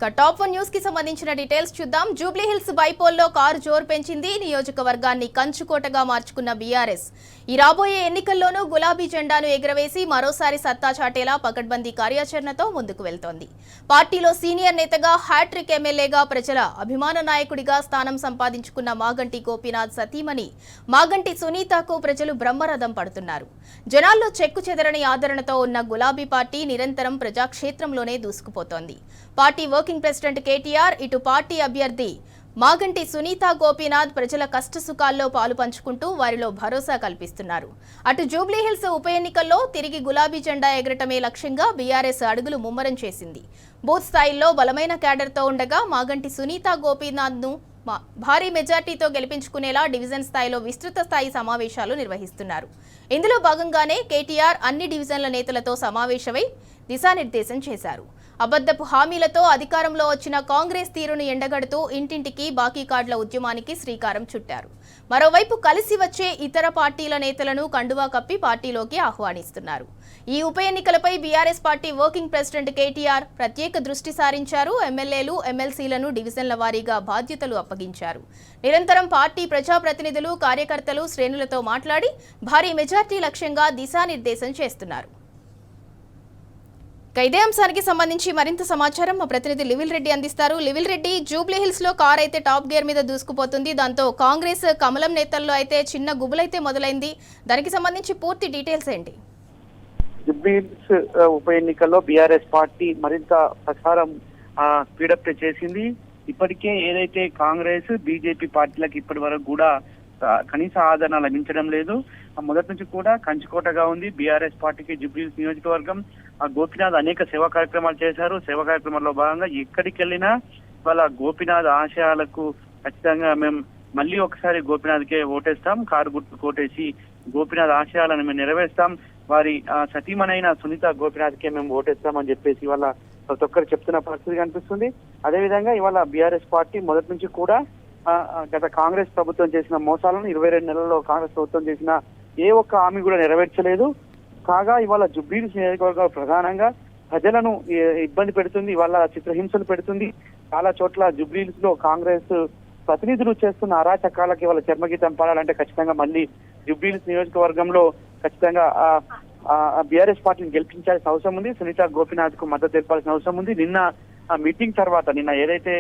Top 1 news కి సంబంధించిన details చూద్దాం. జూబ్లీ హిల్స్ బైపోల్లో కారు జోరు పెంచింది. నియోజకవర్గాన్ని కంచుకోటగా మార్చుకున్న బీఆర్ఎస్ ఈ రాబోయే ఎన్నికల్లోనూ గులాబీ జెండాను ఎగురవేసి మరోసారి సత్తా చాటేలా పకడ్బందీ కార్యాచరణతో ముందుకు వెళ్తోంది. పార్టీలో సీనియర్ నేతగా హ్యాట్రిక్ ఎమ్మెల్యేగా ప్రజల అభిమాన నాయకుడిగా స్థానం సంపాదించుకున్న మాగంటి గోపీనాథ్ సతీమణి మాగంటి సునీతకు ప్రజలు బ్రహ్మరథం పడుతున్నారు. జనాల్లో చెక్కు చెదరని ఆదరణతో ఉన్న గులాబీ పార్టీ నిరంతరం ప్రజాక్షేత్రంలోనే దూసుకుపోతోంది. పార్టీ వర్కింగ్ ప్రెసిడెంట్ కేటీఆర్, ఇటు పార్టీ అభ్యర్థి మాగంటి సునీత గోపీనాథ్ ప్రజల కష్టసుఖాల్లో పాలు పంచుకుంటూ వారిలో భరోసా కల్పిస్తున్నారు. అటు జూబ్లీ హిల్స్ ఉప ఎన్నికల్లో తిరిగి గులాబీ జెండా ఎగరటమే లక్ష్యంగా బీఆర్ఎస్ అడుగులు ముమ్మరం చేసింది. బూత్ స్థాయిల్లో బలమైన క్యాడర్తో ఉండగా మాగంటి సునీత గోపీనాథ్ను భారీ మెజార్టీతో గెలిపించుకునేలా డివిజన్ స్థాయిలో విస్తృత స్థాయి సమావేశాలు నిర్వహిస్తున్నారు. ఇందులో భాగంగానే కేటీఆర్ అన్ని డివిజన్ల నేతలతో సమావేశమై దిశానిర్దేశం చేశారు. అబద్ధపు హామీలతో అధికారంలో వచ్చిన కాంగ్రెస్ తీరును ఎండగడుతూ ఇంటింటికి బాకీ కార్డుల ఉద్యమానికి శ్రీకారం చుట్టారు. మరోవైపు కలిసి వచ్చే ఇతర పార్టీల నేతలను కండువా కప్పి పార్టీలోకి ఆహ్వానిస్తున్నారు. ఈ ఉప ఎన్నికలపై BRS party working president KTR ప్రత్యేక దృష్టి సారించారు. ఎమ్మెల్యేలు, ఎమ్మెల్సీలను డివిజన్ల వారీగా బాధ్యతలు అప్పగించారు. నిరంతరం పార్టీ ప్రజాప్రతినిధులు, కార్యకర్తలు, శ్రేణులతో మాట్లాడి భారీ మెజార్టీ లక్ష్యంగా దిశానిర్దేశం చేస్తున్నారు. ఇదే అంశానికి సంబంధించి మరింత సమాచారం మా ప్రతినిధి లివిల్ రెడ్డి అందిస్తారు. లివిల్ రెడ్డి, జూబ్లీ హిల్స్ లో కార్ అయితే టాప్ గేర్ మీద దూసుకుపోతుంది. దాంతో కాంగ్రెస్ కమలం నేతల్లో అయితే చిన్న గుబులైతే మొదలైంది. దానికి సంబంధించి పూర్తి డీటెయిల్స్ ఏంటి? జూబ్లీ హిల్స్ ఉప ఎన్నికల్లో బీఆర్ఎస్ పార్టీ మరింత ప్రచారం స్పీడప్ చేసింది. ఇప్పటికే ఏదైతే కాంగ్రెస్, బీజేపీ పార్టీలకు ఇప్పటి వరకు కూడా కనీస ఆదరణ లభించడం లేదు. మొదటి నుంచి కూడా కంచుకోటగా ఉంది బీఆర్ఎస్ పార్టీకి జూబ్లీ హిల్స్ నియోజకవర్గం. గోపీనాథ్ అనేక సేవా కార్యక్రమాలు చేశారు. సేవా కార్యక్రమాల్లో భాగంగా ఎక్కడికి వెళ్ళినా వాళ్ళ గోపీనాథ్ ఆశయాలకు ఖచ్చితంగా మేము మళ్ళీ ఒకసారి గోపీనాథ్కే ఓటేస్తాం, కారు గుర్తు కోటేసి గోపీనాథ్ ఆశయాలను మేము నెరవేరుస్తాం, వారి సతీమణైన సునీత గోపీనాథ్కే మేము ఓటేస్తామని చెప్పేసి ఇవాళ ప్రతి ఒక్కరు చెప్తున్న పరిస్థితి కనిపిస్తుంది. అదేవిధంగా ఇవాళ బీఆర్ఎస్ పార్టీ మొదటి నుంచి కూడా గత కాంగ్రెస్ ప్రభుత్వం చేసిన మోసాలను 22 నెలల్లో కాంగ్రెస్ ప్రభుత్వం చేసిన ఏ ఒక్క హామీ కూడా నెరవేర్చలేదు. కాగా ఇవాళ జూబ్లీ హిల్స్ నియోజకవర్గం ప్రధానంగా ప్రజలను ఇబ్బంది పెడుతుంది, ఇవాళ చిత్రహింసలు పెడుతుంది. చాలా చోట్ల జూబ్లీ హిల్స్ లో కాంగ్రెస్ ప్రతినిధులు చేస్తున్న అరాచకాలకి ఇవాళ చర్మగీతం పాడాలంటే ఖచ్చితంగా మళ్ళీ జూబ్లీ హిల్స్ నియోజకవర్గంలో ఖచ్చితంగా బీఆర్ఎస్ పార్టీని గెలిపించాల్సిన అవసరం ఉంది. సునీత గోపీనాథ్ కు మద్దతు తెలపాల్సిన అవసరం ఉంది. నిన్న మీటింగ్ తర్వాత, నిన్న ఏదైతే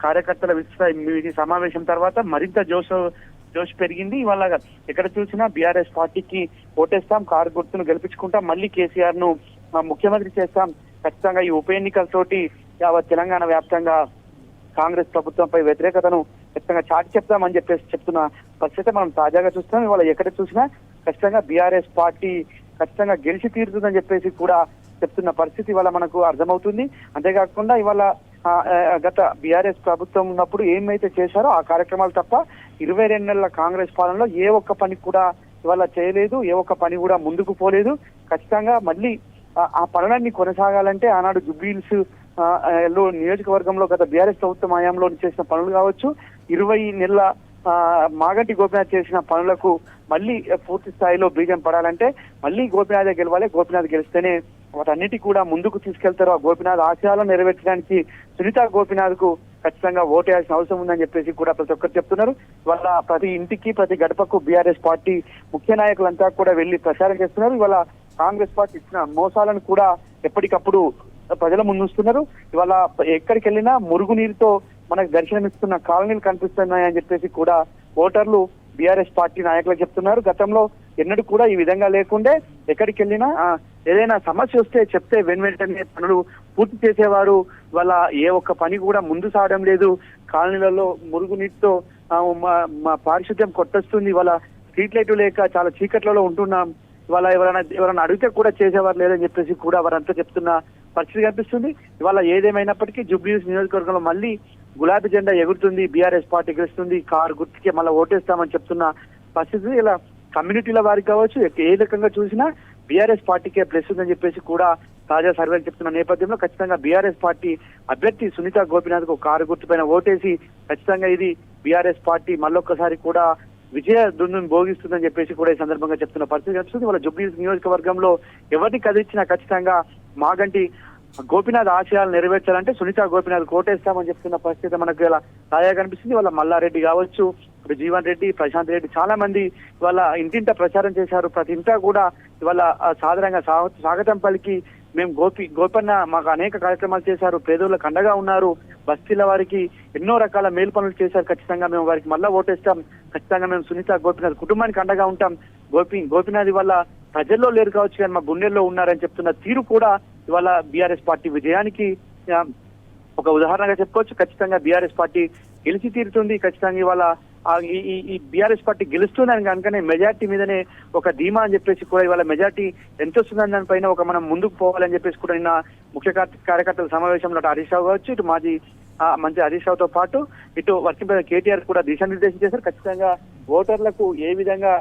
కార్యకర్తల విస్తృత సమావేశం తర్వాత మరింత జోష్ పెరిగింది. ఇవాళ ఎక్కడ చూసినా బీఆర్ఎస్ పార్టీకి ఓటేస్తాం, కారు గుర్తును గెలిపించుకుంటాం, మళ్ళీ కేసీఆర్ ను ముఖ్యమంత్రి చేస్తాం, ఖచ్చితంగా ఈ ఉప ఎన్నికలతోటి యావత్ తెలంగాణ వ్యాప్తంగా కాంగ్రెస్ ప్రభుత్వంపై వ్యతిరేకతను ఖచ్చితంగా చాటి చెప్తామని చెప్పేసి చెప్తున్న పరిస్థితి మనం తాజాగా చూస్తున్నాం. ఇవాళ ఎక్కడ చూసినా ఖచ్చితంగా బీఆర్ఎస్ పార్టీ ఖచ్చితంగా గెలిచి తీరుతుందని చెప్పేసి కూడా చెప్తున్న పరిస్థితి ఇవాళ మనకు అర్థమవుతుంది. అంతేకాకుండా ఇవాళ గత బీఆర్ఎస్ ప్రభుత్వం ఉన్నప్పుడు ఏమైతే చేశారో ఆ కార్యక్రమాలు తప్ప 22 నెలల కాంగ్రెస్ పాలనలో ఏ ఒక్క పని కూడా ఇవాళ చేయలేదు, ఏ ఒక్క పని కూడా ముందుకు పోలేదు. ఖచ్చితంగా మళ్ళీ ఆ పనులన్నీ కొనసాగాలంటే ఆనాడు జూబ్లీ హిల్స్ లో నియోజకవర్గంలో గత బీఆర్ఎస్ ప్రభుత్వం హయాంలో చేసిన పనులు కావచ్చు, 20 నెలల మాగంటి గోపీనాథ్ చేసిన పనులకు మళ్ళీ పూర్తి స్థాయిలో బీజం పడాలంటే మళ్ళీ గోపీనాథే గెలవాలి. గోపీనాథ్ గెలిస్తేనే వాటన్నిటి కూడా ముందుకు తీసుకెళ్తారు. ఆ గోపీనాథ్ ఆశయాలను నెరవేర్చడానికి సునీత గోపీనాథ్ కు ఖచ్చితంగా ఓటేయాల్సిన అవసరం ఉందని చెప్పేసి కూడా ప్రతి ఒక్కరు చెప్తున్నారు. వాళ్ళ ప్రతి ఇంటికి, ప్రతి గడపకు బీఆర్ఎస్ పార్టీ ముఖ్య నాయకులంతా కూడా వెళ్లి ప్రచారం చేస్తున్నారు. ఇవాళ కాంగ్రెస్ పార్టీ ఇచ్చిన మోసాలను కూడా ఎప్పటికప్పుడు ప్రజల ముందుస్తున్నారు. ఇవాళ ఎక్కడికి వెళ్ళినా మురుగునీరుతో మనకు దర్శనమిస్తున్న కాలనీలు కనిపిస్తున్నాయని చెప్పేసి కూడా ఓటర్లు బీఆర్ఎస్ పార్టీ నాయకులకు చెప్తున్నారు. గతంలో ఎన్నడూ కూడా ఈ విధంగా లేకుండే ఎక్కడికి వెళ్ళినా ఏదైనా సమస్య వస్తే చెప్తే వెంటనే పనులు పూర్తి చేసేవారు. వాళ్ళ ఏ ఒక్క పని కూడా ముందు సాగడం లేదు. కాలనీలలో మురుగునీటితో మా పారిశుద్ధ్యం కొట్టొస్తుంది. వాళ్ళ స్ట్రీట్ లైట్లు లేక చాలా చీకట్లలో ఉంటున్నాం. ఇవాళ ఎవరైనా అడిగితే కూడా చేసేవారు లేదని చెప్పేసి కూడా వారంతా చెప్తున్న పరిస్థితి కనిపిస్తుంది. ఇవాళ ఏదేమైనప్పటికీ జూబ్లీ హిల్స్ నియోజకవర్గంలో మళ్ళీ గులాబీ జెండా ఎగురుతుంది, బీఆర్ఎస్ పార్టీ గెలుస్తుంది, కారు గుర్తుకే మళ్ళీ ఓటేస్తామని చెప్తున్న పరిస్థితి. ఇలా కమ్యూనిటీల వారికి కావచ్చు, ఏ రకంగా చూసినా బీఆర్ఎస్ పార్టీకే ప్లస్ ఉందని చెప్పేసి కూడా తాజా సర్వేలు చెప్తున్న నేపథ్యంలో ఖచ్చితంగా బీఆర్ఎస్ పార్టీ అభ్యర్థి సునీత గోపీనాథ్ కు కారు గుర్తుపైన ఓటేసి ఖచ్చితంగా ఇది బీఆర్ఎస్ పార్టీ మళ్ళొక్కసారి కూడా విజయ దుందును భోగిస్తుందని చెప్పేసి కూడా ఈ సందర్భంగా చెప్తున్న పరిస్థితి కనిపిస్తుంది. వాళ్ళ జూబ్లీ హిల్స్ నియోజకవర్గంలో ఎవరిని కదిలించినా ఖచ్చితంగా మాగంటి గోపీనాథ్ ఆశయాలు నెరవేర్చాలంటే సునీత గోపీనాథ్ కోటేస్తామని చెప్తున్న పరిస్థితి మనకు ఇలా తాజాగా కనిపిస్తుంది. వాళ్ళ మల్లారెడ్డి కావచ్చు, ఇప్పుడు జీవన్ రెడ్డి, ప్రశాంత్ రెడ్డి చాలా మంది ఇవాళ ఇంటింట ప్రచారం చేశారు. ప్రతి ఇంటా కూడా ఇవాళ సాధారణంగా స్వాగతం పలికి మేము గోపన్న మాకు అనేక కార్యక్రమాలు చేశారు, పేదోళ్ళకు అండగా ఉన్నారు, బస్తీల వారికి ఎన్నో రకాల మేలు పనులు చేశారు, ఖచ్చితంగా మేము వారికి మళ్ళా ఓటేస్తాం, ఖచ్చితంగా మేము సునీత గోపీనాథ్ కుటుంబానికి అండగా ఉంటాం, గోపీనాథ్ ఇవాళ ప్రజల్లో లేరు కావచ్చు కానీ మా గుండెల్లో ఉన్నారని చెప్తున్న తీరు కూడా ఇవాళ బీఆర్ఎస్ పార్టీ విజయానికి ఒక ఉదాహరణగా చెప్పుకోవచ్చు. ఖచ్చితంగా బీఆర్ఎస్ పార్టీ గెలిచి తీరుతుంది. ఖచ్చితంగా ఇవాళ ఈ బీఆర్ఎస్ పార్టీ గెలుస్తుందని కనుకనే మెజార్టీ మీదనే ఒక ధీమా అని చెప్పేసి కూడా ఇవాళ మెజార్టీ ఎంత వస్తుందని దానిపైన ఒక మనం ముందుకు పోవాలని చెప్పేసి కూడా నిన్న ముఖ్య కార్యకర్తల సమావేశంలో అటు హరీష్ రావు కావచ్చు, ఇటు మాజీ మంత్రి హరీష్ రావుతో పాటు ఇటు వర్కింగ్ కేటీఆర్ కూడా దిశానిర్దేశం చేశారు. ఖచ్చితంగా ఓటర్లకు ఏ విధంగా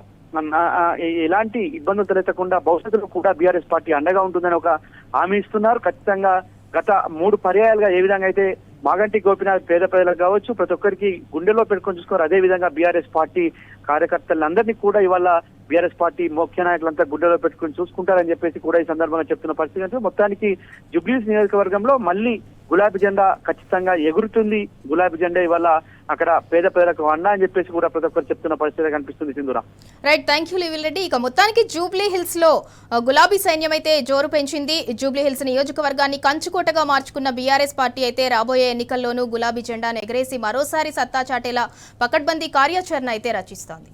ఎలాంటి ఇబ్బందులు తలెత్తకుండా భవిష్యత్తులో కూడా బీఆర్ఎస్ పార్టీ అండగా ఉంటుందని ఒక హామీ ఇస్తున్నారు. ఖచ్చితంగా గత 3 పర్యాయాలుగా ఏ విధంగా అయితే మాగంటి గోపీనాథ్ పేద ప్రజలకు కావచ్చు ప్రతి ఒక్కరికి గుండెలో పెట్టుకొని చూసుకోరు, అదే విధంగా బీఆర్ఎస్ పార్టీ కార్యకర్తలందరినీ కూడా ఇవాళ బీఆర్ఎస్ పార్టీ ముఖ్య నాయకులంతా గుండెలో పెట్టుకుని చూసుకుంటారని చెప్పేసి కూడా ఈ సందర్భంగా చెప్తున్న పరిస్థితి. మొత్తానికి జూబ్లీహిల్స్ నియోజకవర్గంలో మళ్ళీ గులాబీ జెండా ఖచ్చితంగా ఎగురుతుంది. గులాబీ జెండా ఇవాళ అక్కడ పేద ప్రజలకు అండా అని చెప్పేసి కూడా ప్రతి ఒక్కరు చెప్తున్న పరిస్థితి కనిపిస్తుంది. Sindhura. Right, thank you Livil Reddy. ఇక మొత్తానికి జూబ్లీ హిల్స్ లో గులాబీ సైన్యం అయితే జోరు పెంచింది. జూబ్లీ హిల్స్ నియోజకవర్గాన్ని కంచుకోటగా మార్చుకున్న బీఆర్ఎస్ పార్టీ అయితే రాబోయే ఎన్నికల్లోనూ గులాబీ జెండాను ఎగరేసి మరోసారి సత్తా చాటేలా పకడ్బందీ కార్యాచరణ అయితే రచిస్తోంది.